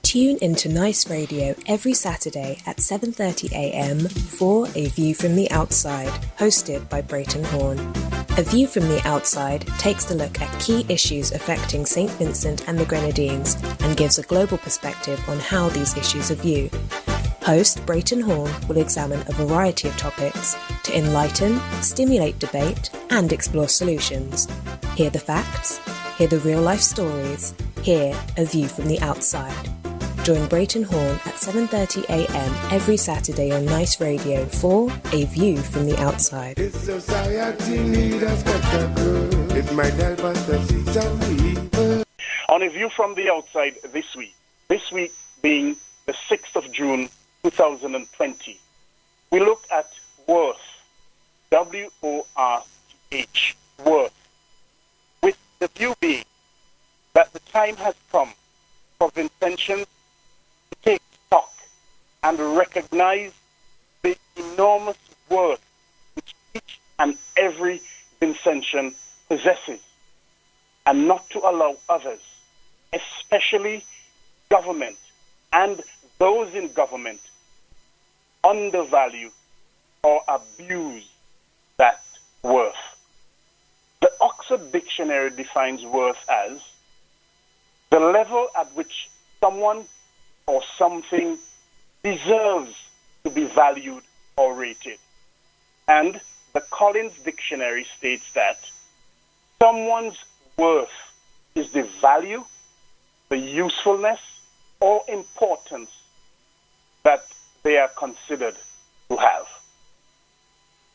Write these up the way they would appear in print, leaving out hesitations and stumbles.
Tune into Nice Radio every Saturday at 7:30 a.m. for A View from the Outside, hosted by Brereton Horne. A View from the Outside takes a look at key issues affecting St. Vincent and the Grenadines and gives a global perspective on how these issues are viewed. Host Brereton Horne will examine a variety of topics to enlighten, stimulate debate, and explore solutions. Hear the facts, hear the real-life stories, hear A View from the Outside. Join Brereton Horne at 7:30 a.m. every Saturday on Nice Radio for A View from the Outside. This society needs a spectacle. It might help us to see some people. On A View from the Outside this week being the 6th of June 2020, we look at worth, W-O-R-T-H, worth, with the view being that the time has come for Vincentians to take stock and recognize the enormous worth which each and every Vincentian possesses, and not to allow others, especially government and those in government, undervalue or abuse that worth. The Oxford Dictionary defines worth as the level at which someone or something deserves to be valued or rated. And the Collins Dictionary states that someone's worth is the value, the usefulness, or importance that they are considered to have.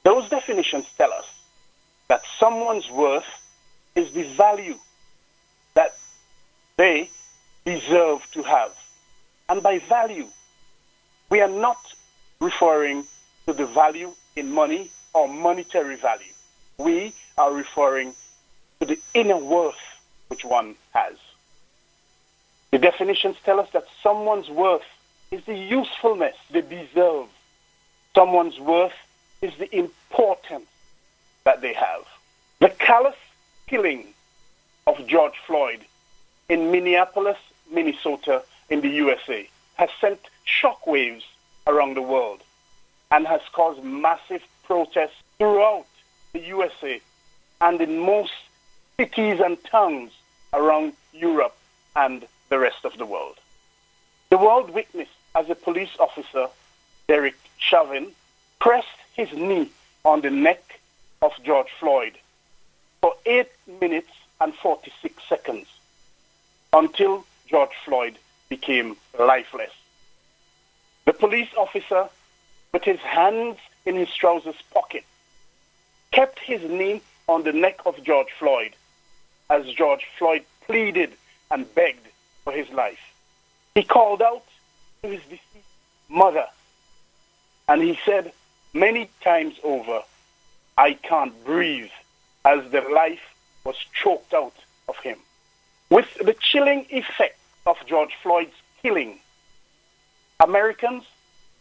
Those definitions tell us that someone's worth is the value that they deserve to have. And by value, we are not referring to the value in money or monetary value. We are referring to the inner worth which one has. The definitions tell us that someone's worth is the usefulness they deserve. Someone's worth is the importance that they have. The callous killing of George Floyd in Minneapolis, Minnesota, in the USA, has sent shockwaves around the world and has caused massive protests throughout the USA and in most cities and towns around Europe and the rest of the world. The world witnessed as a police officer, Derek Chauvin, pressed his knee on the neck of George Floyd for 8 minutes and 46 seconds until George Floyd became lifeless. The police officer, with his hands in his trousers pocket, kept his knee on the neck of George Floyd as George Floyd pleaded and begged for his life. He called out to his deceased mother, and he said many times over, "I can't breathe," as the life was choked out of him. With the chilling effect of George Floyd's killing, Americans,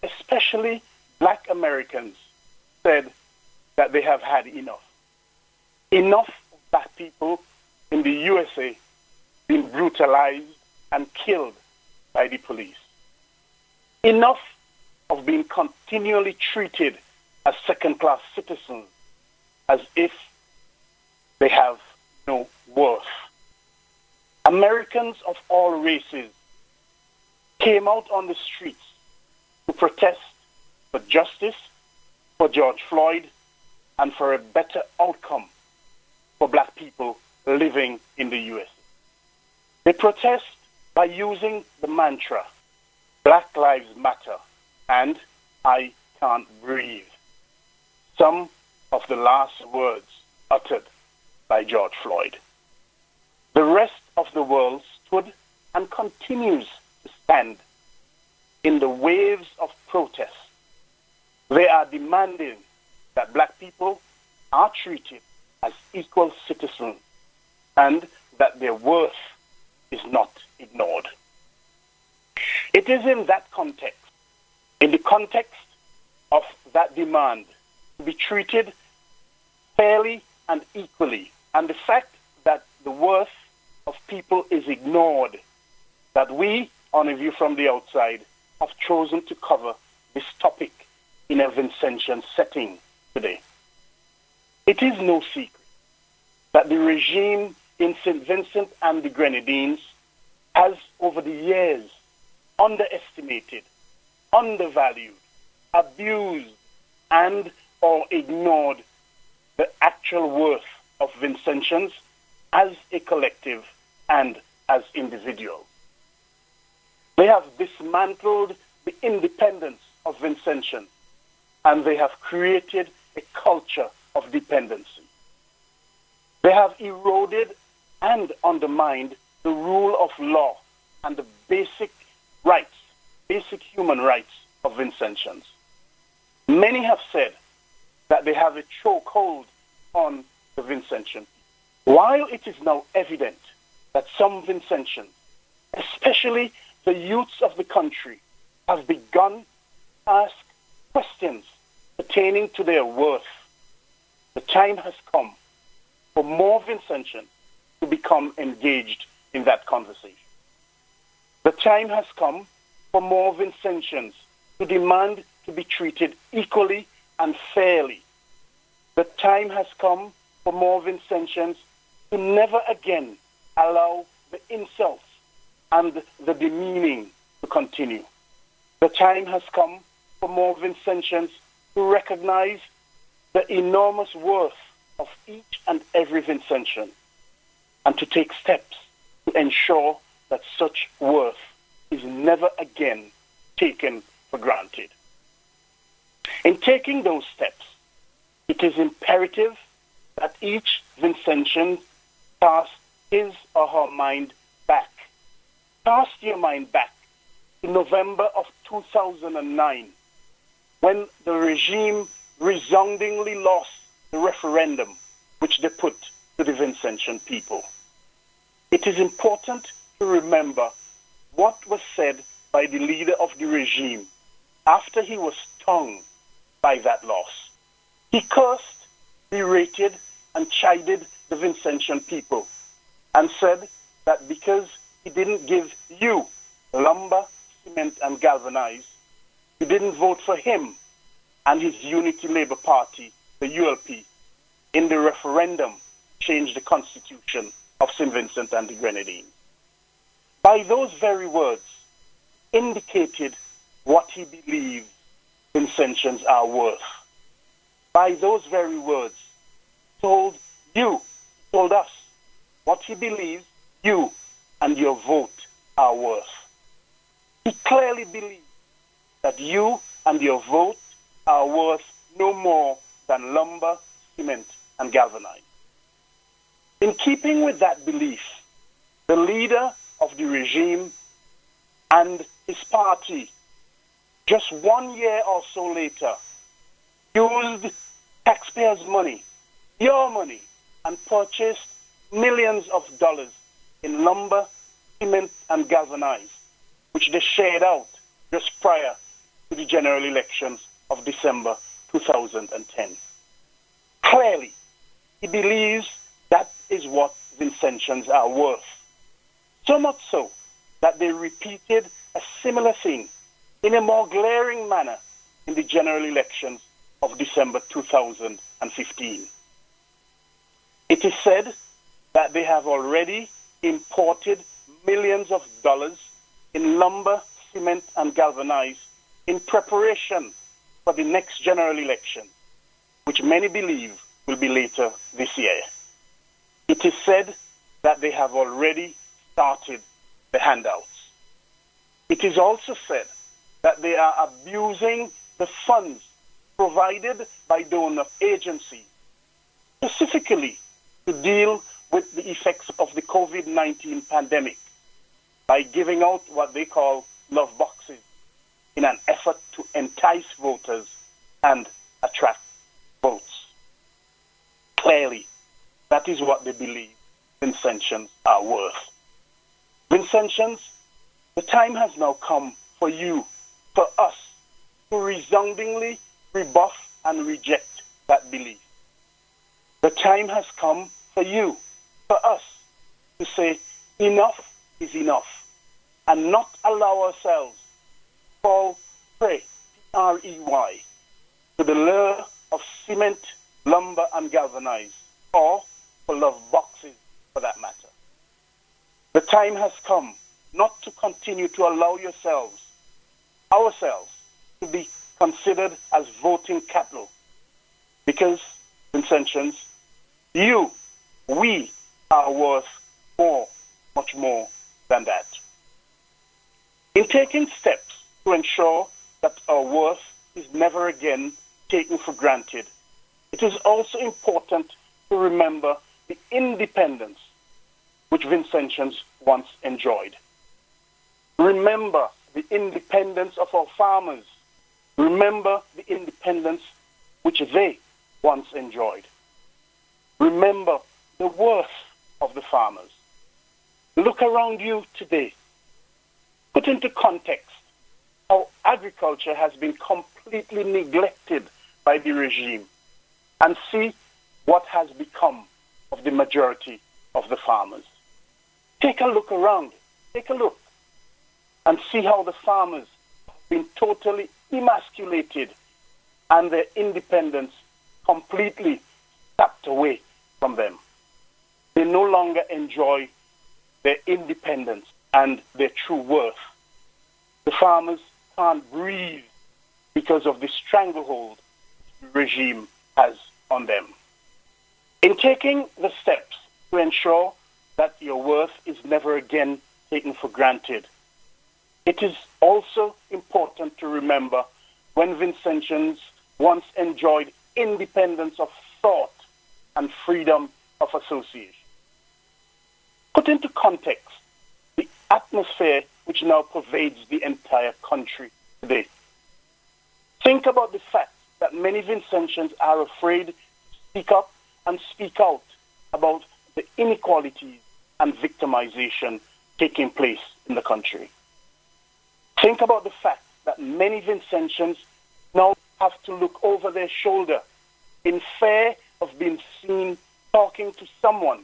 especially black Americans, said that they have had enough. Enough of black people in the USA being brutalized and killed by the police. Enough of being continually treated as second-class citizens, as if they have no worth. Americans of all races came out on the streets to protest for justice for George Floyd and for a better outcome for black people living in the U.S. They protest by using the mantra, "Black Lives Matter" and "I can't breathe," some of the last words uttered by George Floyd. The rest of the world stood and continues to stand in the waves of protest. They are demanding that black people are treated as equal citizens and that their worth is not ignored. It is in that context, in the context of that demand to be treated fairly and equally, and the fact that the worth of people is ignored, that we on A View from the Outside have chosen to cover this topic in a Vincentian setting today. It is no secret that the regime in St. Vincent and the Grenadines has, over the years, underestimated, undervalued, abused, and or ignored the actual worth of Vincentians as a collective and as individuals. They have dismantled the independence of Vincentians, and they have created a culture of dependency. They have eroded and undermined the rule of law and the basic rights, basic human rights of Vincentians. Many have said that they have a chokehold on the Vincentian. While it is now evident that some Vincentians, especially the youths of the country, have begun to ask questions pertaining to their worth, the time has come for more Vincentians to become engaged in that conversation. The time has come for more Vincentians to demand to be treated equally and fairly. The time has come for more Vincentians to never again allow the insults and the demeaning to continue. The time has come for more Vincentians to recognize the enormous worth of each and every Vincentian and to take steps to ensure that such worth is never again taken for granted. In taking those steps, it is imperative that each Vincentian cast his or her mind back. Cast your mind back to November of 2009, when the regime resoundingly lost the referendum which they put to the Vincentian people. It is important to remember what was said by the leader of the regime after he was stung by that loss. He cursed, berated, and chided the Vincentian people and said that because he didn't give you lumber, cement, and galvanize, you didn't vote for him and his Unity Labour Party, the ULP, in the referendum change the constitution of St. Vincent and the Grenadines. By those very words, indicated what he believed Vincentians are worth. By those very words, told us, what he believes you and your vote are worth. He clearly believes that you and your vote are worth no more than lumber, cement, and galvanized. In keeping with that belief, the leader of the regime and his party, just 1 year or so later, used taxpayers' money, your money, and purchased millions of dollars in lumber, cement, and galvanized, which they shared out just prior to the general elections of December 2010. Clearly, he believes that is what Vincentians are worth. So much so that they repeated a similar thing in a more glaring manner in the general elections of December 2015. It is said that they have already imported millions of dollars in lumber, cement, and galvanized in preparation for the next general election, which many believe will be later this year. It is said that they have already started the handouts. It is also said that they are abusing the funds provided by donor agencies, specifically to deal with the effects of the COVID-19 pandemic by giving out what they call love boxes in an effort to entice voters and attract votes. Clearly, that is what they believe Vincentians are worth. Vincentians, the time has now come for you, for us, to resoundingly rebuff and reject that belief. The time has come for you, for us, to say enough is enough, and not allow ourselves to fall prey, P-R-E-Y, to the lure of cement, lumber, and galvanized, or for love boxes for that matter. The time has come not to continue to allow ourselves, to be considered as voting cattle. Because, Vincentians, we are worth more, much more than that. In taking steps to ensure that our worth is never again taken for granted, it is also important to remember the independence which Vincentians once enjoyed. Remember the independence of our farmers. Remember the independence which they once enjoyed. Remember the worth of the farmers. Look around you today. Put into context how agriculture has been completely neglected by the regime, and see what has become of the majority of the farmers. Take a look around. Take a look and see how the farmers have been totally emasculated and their independence completely tapped away from them. They no longer enjoy their independence and their true worth. The farmers can't breathe because of the stranglehold the regime has on them. In taking the steps to ensure that your worth is never again taken for granted, it is also important to remember when Vincentians once enjoyed independence of thought and freedom of association. Put into context the atmosphere which now pervades the entire country today. Think about the fact that many Vincentians are afraid to speak up and speak out about the inequalities and victimization taking place in the country. Think about the fact that many Vincentians now have to look over their shoulder in fear of being seen talking to someone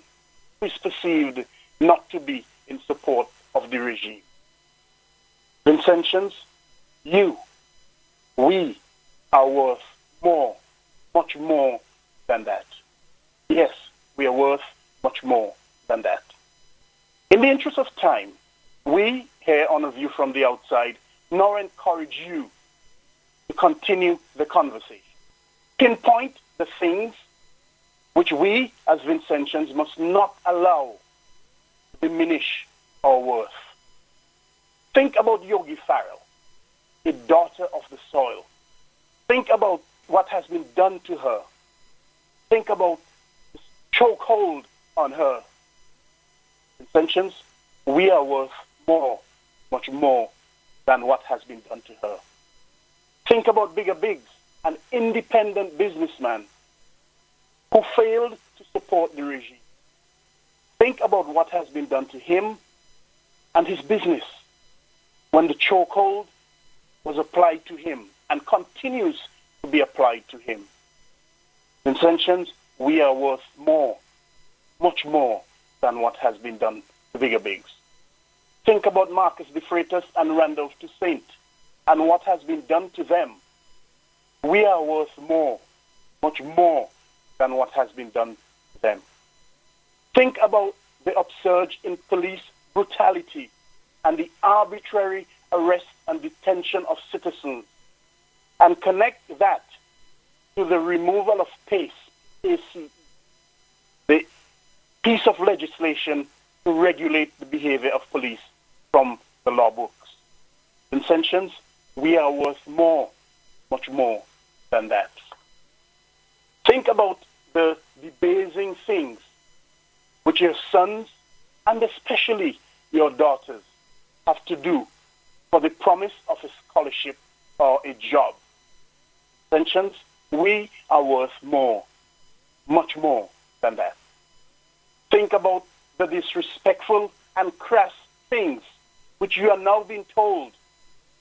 who is perceived not to be in support of the regime. Vincentians, we are worth more, much more than that. Yes, we are worth much more than that. In the interest of time, we here on A View from the Outside now encourage you to continue the conversation. Pinpoint the things which we as Vincentians must not allow to diminish our worth. Think about Yogi Farrell, a daughter of the soil. Think about what has been done to her. Think about the chokehold on her. Vincentians, we are worth more, much more than what has been done to her. Think about Bigger Biggs, an independent businessman who failed to support the regime. Think about what has been done to him and his business when the chokehold was applied to him and continues to be applied to him. Vincentians, we are worth more, much more than what has been done to Bigger Biggs. Think about Marcus de Freitas and Randolph Toussaint and what has been done to them. We are worth more, much more than what has been done to them. Think about the upsurge in police brutality and the arbitrary arrest and detention of citizens, and connect that to the removal of PACE, the piece of legislation to regulate the behavior of police from the law books. Vincentians, we are worth more, much more than that. Think about the debasing things which your sons and especially your daughters have to do for the promise of a scholarship or a job. Vincentians, we are worth more, much more than that. Think about the disrespectful and crass things which you are now being told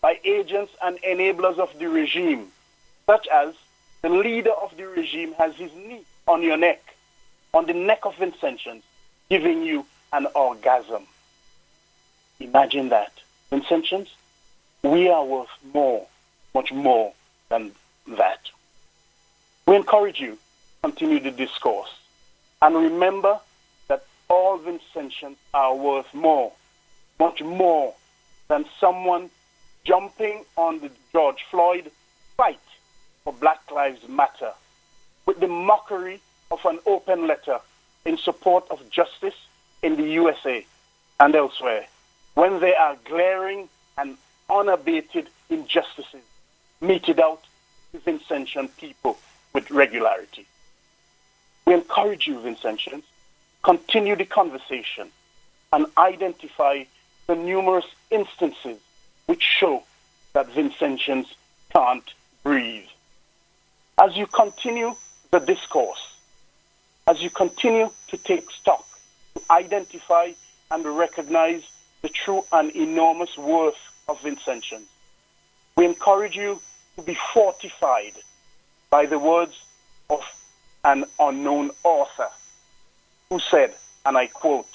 by agents and enablers of the regime, such as the leader of the regime has his knee on your neck, on the neck of Vincentians, giving you an orgasm. Imagine that. Vincentians, we are worth more, much more than that. We encourage you to continue the discourse. And remember that all Vincentians are worth more, much more than someone jumping on the George Floyd fight for Black Lives Matter with the mockery of an open letter in support of justice in the USA and elsewhere, when there are glaring and unabated injustices meted out to Vincentian people with regularity. We encourage you, Vincentians, continue the conversation and identify the numerous instances which show that Vincentians can't breathe. As you continue the discourse, as you continue to take stock, to identify and recognize the true and enormous worth of Vincentians, we encourage you to be fortified by the words of an unknown author who said, and I quote,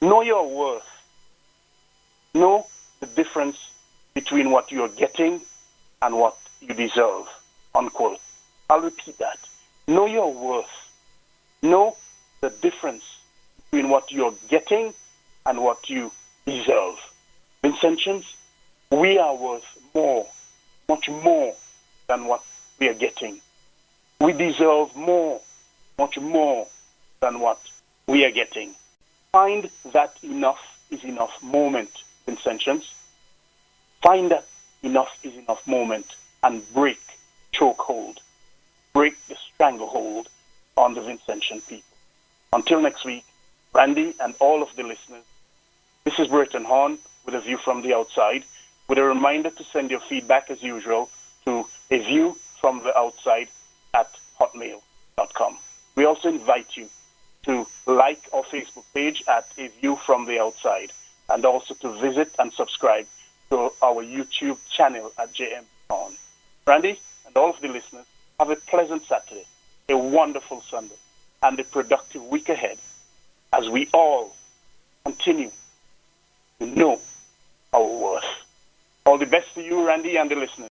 "Know your worth. Know the difference between what you're getting and what you deserve," unquote. I'll repeat that. Know your worth. Know the difference between what you're getting and what you deserve. Vincentians, we are worth more, much more than what we are getting. We deserve more, much more than what we are getting. Find that enough is enough moment, Vincentians. Find that enough is enough moment and break chokehold. Break the stranglehold on the Vincentian people. Until next week, Randy and all of the listeners, this is Brereton Horne with a view from the outside, with a reminder to send your feedback as usual to aviewfromtheoutside@hotmail.com. We also invite you to like our Facebook page at A View from the Outside, and also to visit and subscribe to our YouTube channel at JM Horne. Randy and all of the listeners, have a pleasant Saturday, a wonderful Sunday, and a productive week ahead as we all continue to know our worth. All the best to you, Randy, and the listeners.